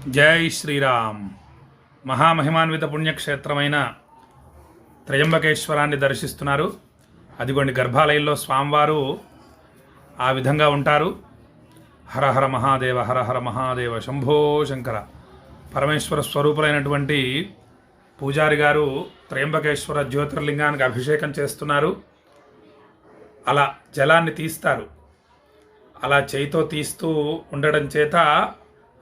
జై శ్రీరామ్. మహామహిమాన్విత పుణ్యక్షేత్రమైన త్రయంబకేశ్వరాన్ని దర్శిస్తున్నారు. అదిగోండి గర్భాలయంలో స్వామివారు ఆ విధంగా ఉంటారు. హర హర మహాదేవ, హర హర మహాదేవ, శంభో శంకర. పరమేశ్వర స్వరూపులైనటువంటి పూజారి గారు త్రయంబకేశ్వర జ్యోతిర్లింగానికి అభిషేకం చేస్తున్నారు. అలా జలాన్ని తీస్తారు. అలా చేయితో తీస్తూ ఉండడం చేత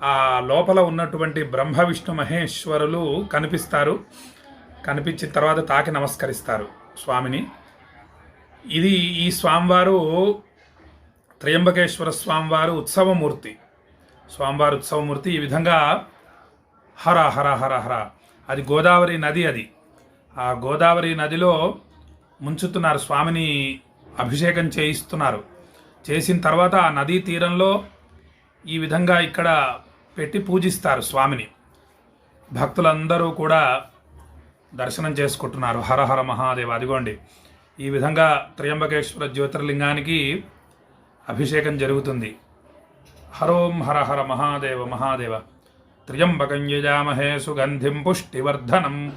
ఆ లోపల ఉన్నటువంటి బ్రహ్మ విష్ణు మహేశ్వరులు కనిపిస్తారు. కనిపించిన తర్వాత తాకి నమస్కరిస్తారు స్వామిని. ఇది ఈ స్వామివారు త్రయంబకేశ్వర స్వామివారు ఉత్సవమూర్తి. స్వామివారు ఉత్సవమూర్తి. ఈ విధంగా హర హర హర హర. అది గోదావరి నది. అది ఆ గోదావరి నదిలో ముంచుతున్నారు స్వామిని, అభిషేకం చేయిస్తున్నారు. చేసిన తర్వాత ఆ నదీ తీరంలో ఈ విధంగా ఇక్కడ పెట్టి పూజిస్తారు స్వామిని. భక్తులందరూ కూడా దర్శనం చేసుకుంటున్నారు. హర హర మహాదేవ. అదిగోండి ఈ విధంగా త్రయంబకేశ్వర జ్యోతిర్లింగానికి అభిషేకం జరుగుతుంది. హరోం హర హర మహాదేవ మహాదేవ. త్ర్యంబకం యజామహే సుగంధిం పుష్టివర్ధనం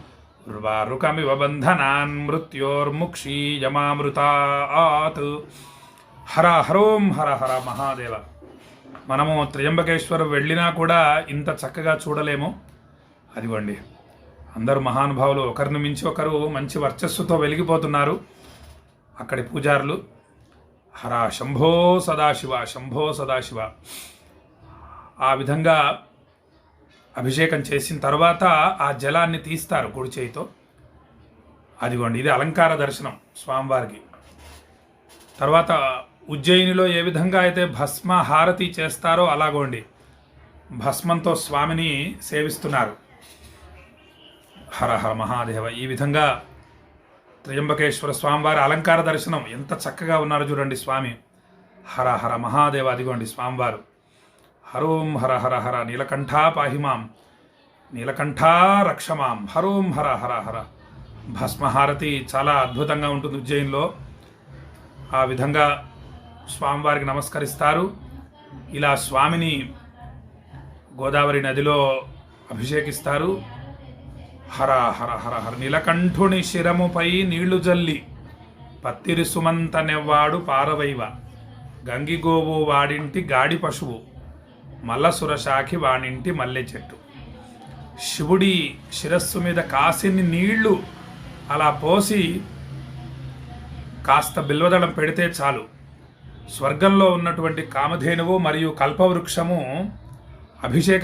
ఉర్వారుకమివ బంధనాన్ మృత్యోర్ముక్షీయమామృతాత్. హర హరోం హర హర మహాదేవ. మనము త్రయంబకేశ్వరం వెళ్ళినా కూడా ఇంత చక్కగా చూడలేము. అదిగోండి అందరూ మహానుభావులు ఒకరిని మించి ఒకరు మంచి వర్చస్సుతో వెలిగిపోతున్నారు అక్కడి పూజారులు. హర శంభో సదాశివ, శంభో సదాశివ. ఆ విధంగా అభిషేకం చేసిన తర్వాత ఆ జలాన్ని తీస్తారు కుడి చేయితో. అదిగోండి ఇది అలంకార దర్శనం స్వామివారికి. తర్వాత ఉజ్జయినిలో ఏ విధంగా అయితే భస్మ హారతి చేస్తారో అలాగోండి భస్మంతో స్వామిని సేవిస్తున్నారు. హర హర మహాదేవ. ఈ విధంగా త్రయంబకేశ్వర స్వామివారి అలంకార దర్శనం. ఎంత చక్కగా ఉన్నారు చూడండి స్వామి. హర హర మహాదేవ. అదిగోండి స్వామివారు. హరోం హర హర హర. నీలకంఠా పాహిమాం, నీలకంఠా రక్షమాం. హరోం హర హర హర. భస్మహారతి చాలా అద్భుతంగా ఉంటుంది ఉజ్జయిన్లో. ఆ విధంగా స్వామివారికి నమస్కరిస్తారు. ఇలా స్వామిని గోదావరి నదిలో అభిషేకిస్తారు. హర హర హర హర. నీలకంఠుని శిరముపై నీళ్లు జల్లి పత్తిరి సుమంత నెవ్వాడు పారవైవ గంగిగోవు వాడింటి గాడి పశువు మల్లసురశాఖి వాడింటి మల్లె చెట్టు. శివుడి శిరస్సు మీద కాసిని నీళ్లు అలా పోసి కాస్త బిల్వదళం పెడితే చాలు, స్వర్గంలో ఉన్నటువంటి కామధేనువు మరియు కల్పవృక్షము అభిషేకం